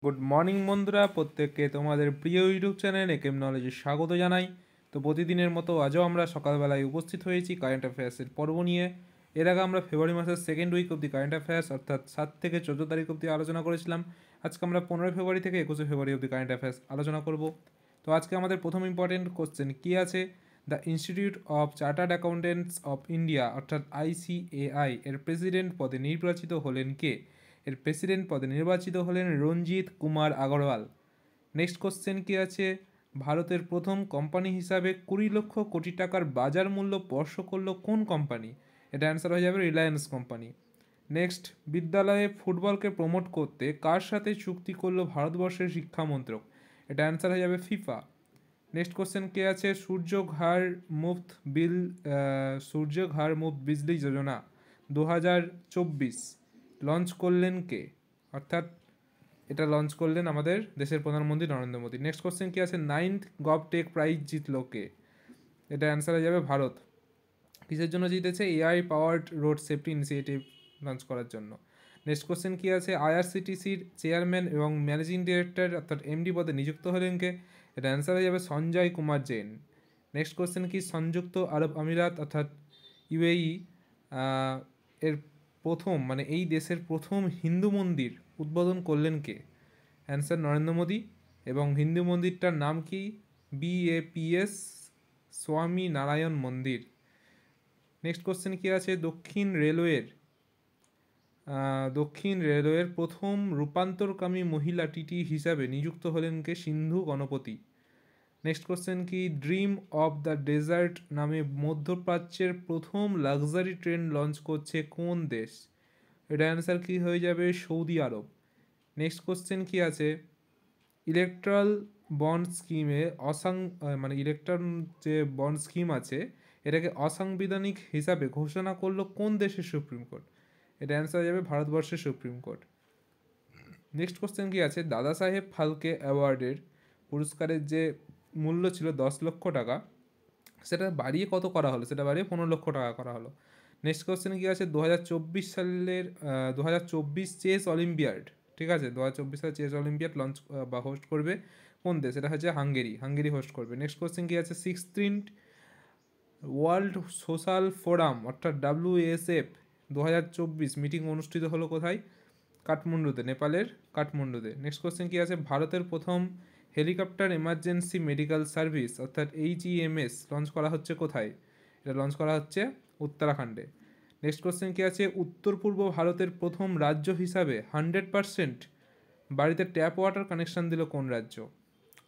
Good morning বন্ধুরা, প্রত্যেককে তোমাদের প্রিয় ইউটিউব চ্যানেল একেম নলেজে স্বাগত জানাই। তো প্রতিদিনের মতো আজও আমরা সকালবেলায় উপস্থিত হয়েছি কারেন্ট অ্যাফেয়ার্সের পর্ব নিয়ে। এর আগে আমরা ফেব্রুয়ারি মাসের second week of the current affairs অর্থাৎ 7 থেকে 14 তারিখ অবধি আলোচনা করেছিলাম। আজকে আমরা 15 ফেব্রুয়ারি থেকে 21 ফেব্রুয়ারি অবধি কারেন্ট অ্যাফেয়ার্স আলোচনা করব। তো আজকে আমাদের প্রথম ইম্পর্টেন্ট কোশ্চেন কী আছে, the institute of chartered accountants of India অর্থাৎ ICAI এর প্রেসিডেন্ট পদে নির্বাচিত হলেন কে? এর প্রেসিডেন্ট পদে নির্বাচিত হলেন রঞ্জিত কুমার আগরওয়াল। নেক্সট কোশ্চেন কি আছে, ভারতের প্রথম কোম্পানি হিসাবে 20 লক্ষ কোটি টাকার বাজার মূল্য স্পর্শ করলো কোন কোম্পানি? এটা অ্যান্সার হয়ে যাবে রিলায়েন্স কোম্পানি। নেক্সট, বিদ্যালয়ে ফুটবলকে প্রমোট করতে কার সাথে চুক্তি করলো ভারতবর্ষের শিক্ষা মন্ত্রক? এটা অ্যান্সার হয়ে যাবে ফিফা। নেক্সট কোশ্চেন কে আছে, সূর্য ঘর মুফত বিজলি যোজনা 2024 লঞ্চ করলেন কে? অর্থাৎ এটা লঞ্চ করলেন আমাদের দেশের প্রধানমন্ত্রী নরেন্দ্র মোদী। নেক্সট কোশ্চেন কি আছে, 9th গভটেক প্রাইজ জিতলো কে? এটা অ্যান্সার হয়ে যাবে ভারত। কিসের জন্য জিতেছে? AI powered road safety initiative launch করার জন্য। নেক্সট কোশ্চেন কি আছে, IRCTCর চেয়ারম্যান এবং ম্যানেজিং ডিরেক্টর অর্থাৎ MD পদে নিযুক্ত হলেন কে? এটা অ্যান্সার হয়ে যাবে সঞ্জয় কুমার জৈন। নেক্সট কোশ্চেন কি, সংযুক্ত আরব আমিরাত অর্থাৎ UAE এর প্রথম এই দেশের প্রথম হিন্দু মন্দির উদ্বোধন করলেন কে? অ্যান্সার নরেন্দ্র মোদী। এবং হিন্দু মন্দিরটার নাম কি? BAPS স্বামী নারায়ণ মন্দির। নেক্সট কোশ্চেন কি আছে, দক্ষিণ রেলওয়ের প্রথম রূপান্তরকামী মহিলা TT হিসাবে নিযুক্ত হলেন কে? সিন্ধু গণপতি। নেক্সট কোশ্চেন কি, ড্রিম অফ দ্য ডেজার্ট নামে মধ্যপ্রাচ্যের প্রথম লাক্সারি ট্রেন লঞ্চ করছে কোন দেশ? এটা অ্যান্সার কি হয়ে যাবে? সৌদি আরব। নেক্সট কোশ্চেন কি আছে, ইলেকট্রাল বন্ড স্কিমে ইলেকট্রাল যে বন্ড স্কিম আছে এটাকে অসাংবিধানিক হিসাবে ঘোষণা করলো কোন দেশের সুপ্রিম কোর্ট? এটা অ্যান্সার হয়ে যাবে ভারতবর্ষের সুপ্রিম কোর্ট। নেক্সট কোশ্চেন কি আছে, দাদা সাহেব ফালকে অ্যাওয়ার্ডের পুরস্কারের যে মূল্য ছিল 10 লক্ষ টাকা, সেটা বাড়িয়ে কত করা হলো? সেটা বাড়িয়ে 15 লক্ষ টাকা করা হলো। নেক্সট কোশ্চেন কি আছে, 2024 চেস অলিম্পিয়াড, ঠিক আছে, 2024 সালে চেস অলিম্পিয়াড লঞ্চ বা হোস্ট করবে কোন দেশ? এটা হচ্ছে হাঙ্গেরি হোস্ট করবে। নেক্সট কোশ্চেন কি আছে, 16th ওয়ার্ল্ড সোশ্যাল ফোরাম অর্থাৎ WSF 2024 মিটিং অনুষ্ঠিত হলো কোথায়? কাঠমান্ডুতে, নেপালের কাঠমান্ডুতে। নেক্সট কোশ্চেন কি আছে, ভারতের প্রথম হেলিকপ্টার এমার্জেন্সি মেডিকেল সার্ভিস অর্থাৎ HEMS লঞ্চ করা হচ্ছে কোথায়? এটা লঞ্চ করা হচ্ছে উত্তরাখণ্ডে। নেক্সট কোশ্চেন কি আছে, উত্তর পূর্ব ভারতের প্রথম রাজ্য হিসাবে 100% বাড়িতে ট্যাপ ওয়াটার কানেকশন দিল কোন রাজ্য?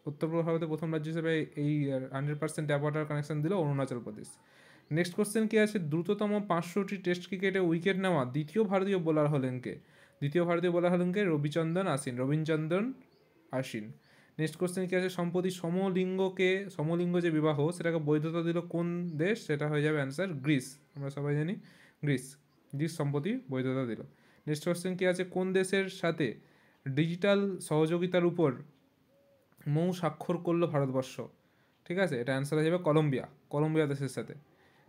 উত্তর পূর্ব ভারতের প্রথম রাজ্য হিসেবে এই 100% ট্যাপ ওয়াটার কানেকশন দিল অরুণাচল প্রদেশ। নেক্সট কোশ্চেন কি আছে, দ্রুততম 500টি টেস্ট ক্রিকেটে উইকেট নেওয়া দ্বিতীয় ভারতীয় বোলার হলেন কে? রবিচন্দ্রন আশ্বিন। নেক্সট কোশ্চেন কি আছে, সম্প্রতি সমলিঙ্গ যে বিবাহ সেটাকে বৈধতা দিল কোন দেশ? সেটা হয়ে যাবে অ্যান্সার গ্রিস। আমরা সবাই জানি গ্রিস। সম্প্রতি বৈধতা দিল। নেক্সট কোশ্চেন কি আছে, কোন দেশের সাথে ডিজিটাল সহযোগিতার উপর স্বাক্ষর করলো ভারতবর্ষ? ঠিক আছে, এটা অ্যান্সার হয়ে যাবে কলম্বিয়া দেশের সাথে।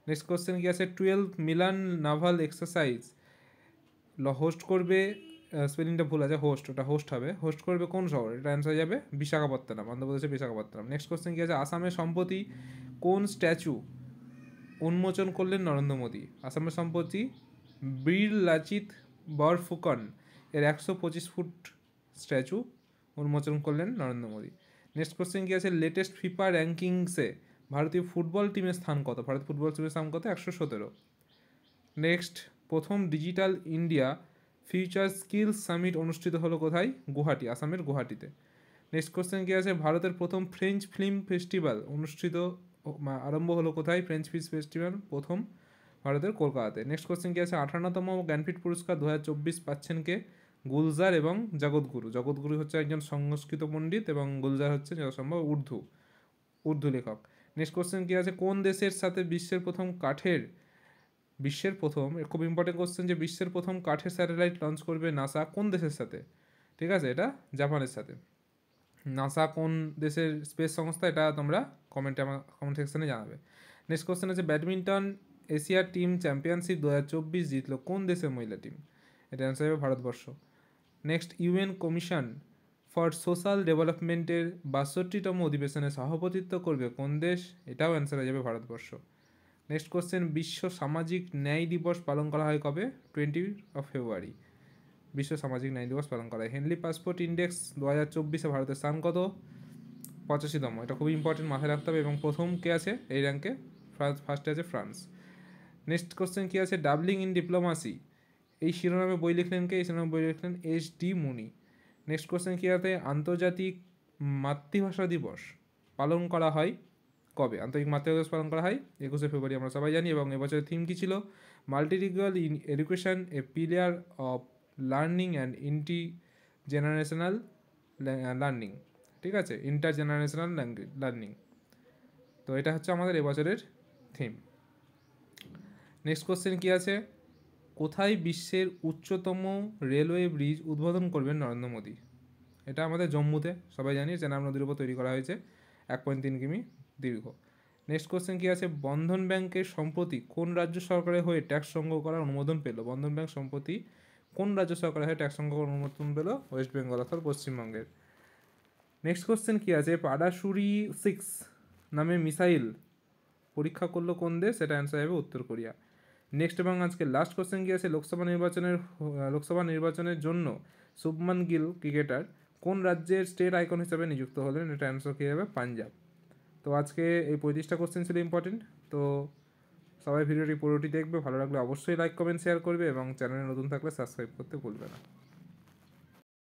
নেক্সট কোশ্চেন কি আছে, 12 মিলান নাভাল এক্সারসাইজ হোস্ট করবে, স্পেলিংটা ভুল আছে, হোস্ট করবে কোন শহর? এটা অ্যান্সার যাবে বিশাখাপত্তনম, অন্ধ্রপ্রদেশের বিশাখাপত্তনম। নেক্সট কোশ্চেন কি আছে, আসামের সম্প্রতি কোন স্ট্যাচু উন্মোচন করলেন নরেন্দ্র মোদী? আসামের সম্প্রতি বীর লাচিত বরফুকন এর 125 ফুট স্ট্যাচু উন্মোচন করলেন নরেন্দ্র মোদী। নেক্সট কোশ্চেন কি আছে, লেটেস্ট ফিফা র্যাঙ্কিংসে ভারতীয় ফুটবল টিমের স্থান কত? 117। নেক্সট, প্রথম digital India future skills summit অনুষ্ঠিত হলো কোথায়? আসামের গুয়াহাটিতে। নেক্সট কোশ্চেন কি আছে, ভারতের প্রথম ফ্রেঞ্চ ফিল্ম ফেস্টিভ্যাল আরম্ভ হলো কোথায়? ফ্রেঞ্চ ফিল্ম ফেস্টিভ্যাল প্রথম ভারতের কলকাতাতে। নেক্সট কোশ্চেন কি আছে, 58তম জ্ঞানপীঠ পুরস্কার 2024 পাচ্ছেন কে? গুলজার এবং জগৎগুরু হচ্ছে একজন সংস্কৃত পণ্ডিত এবং গুলজার হচ্ছে যথাসম্ভব উর্দু লেখক। নেক্সট কোশ্চেন কি আছে, কোন দেশের সাথে খুব ইম্পর্টেন্ট কোশ্চেন, যে বিশ্বের প্রথম কাঠের স্যাটেলাইট লঞ্চ করবে নাসা কোন দেশের সাথে? ঠিক আছে, এটা জাপানের সাথে। নাসা কোন দেশের স্পেস সংস্থা? এটা তোমরা কমেন্ট সেকশনে জানাবে। নেক্সট কোশ্চেন আছে, ব্যাডমিন্টন এশিয়া টিম চ্যাম্পিয়নশিপ 2024 জিতলো কোন দেশের মহিলা টিম? এটা অ্যান্সার হবে Bharatvarsha. Next, UN commission for social ডেভেলপমেন্টের 62তম অধিবেশনে সভাপতিত্ব করবে কোন দেশ? এটাও অ্যান্সার হয়ে যাবে ভারতবর্ষ। নেক্সট কোশ্চেন, বিশ্ব সামাজিক ন্যায় দিবস পালন করা হয় কবে? 20 ফেব্রুয়ারি বিশ্ব সামাজিক ন্যায় দিবস পালন করা হয়। হেনলি পাসপোর্ট ইন্ডেক্স 2024-এ ভারতের স্থান কত? 85তম। এটা খুবই ইম্পর্টেন্ট, মাথায় রাখতে হবে। এবং প্রথম কে আছে এই র্যাঙ্কে? ফার্স্টে আছে ফ্রান্স। নেক্সট কোশ্চেন কী আছে? ডাবলিং ইন ডিপ্লোমাসি এই শিরোনামে বই লিখলেন কে? এই শিরোনামে বই লিখলেন HD মুনি। নেক্সট কোশ্চেন কী আছে? আন্তর্জাতিক মাতৃভাষা দিবস পালন করা হয় কবে? আন্তর্জাতিক মাতৃভাষা দিবস পালন করা হয় 21শে ফেব্রুয়ারি, আমরা সবাই জানি। এবং এবছরের থিম কী ছিল? Multilingual in education, A pillar of learning and generational learning. ঠিক আছে, জেনারেশনাল লার্নিং। তো এটা হচ্ছে আমাদের এবছরের থিম। নেক্সট কোশ্চেন কী আছে? কোথায় বিশ্বের উচ্চতম রেলওয়ে ব্রিজ উদ্বোধন করবেন নরেন্দ্র মোদী? এটা আমাদের জম্মুতে, সবাই জানি, চেনাব নদীর উপর তৈরি করা হয়েছে, 1.3 কিমি দীর্ঘ। নেক্সট কোশ্চেন কী আছে? বন্ধন ব্যাংকের সম্প্রতি কোন রাজ্য সরকারের হয়ে ট্যাক্স সংগ্রহ করার অনুমোদন পেল? বন্ধন ব্যাংক সম্প্রতি কোন রাজ্য সরকারের হয়ে ট্যাক্স সংগ্রহ করার অনুমোদন পেল? ওয়েস্ট বেঙ্গল অর্থাৎ পশ্চিমবঙ্গের। নেক্সট কোশ্চেন কী আছে? পাডাসুরি 6 নামে মিসাইল পরীক্ষা করলো কোন দেশ? এটা অ্যান্সার হবে উত্তর কোরিয়া। নেক্সট এবং আজকে লাস্ট কোশ্চেন কী আছে? লোকসভা নির্বাচনের জন্য শুভমান গিল ক্রিকেটার কোন রাজ্যের স্টেট আইকন হিসাবে নিযুক্ত হলেন? এটা অ্যান্সার কী হবে? পাঞ্জাব। তো আজকে এই 35টা কোশ্চেন ছিল ইম্পর্টেন্ট। তো সবাই ভিডিওটি পুরোটি দেখবে, ভালো লাগলে অবশ্যই লাইক কমেন্ট শেয়ার করবে এবং চ্যানেলে নতুন থাকলে সাবস্ক্রাইব করতে ভুলবে না।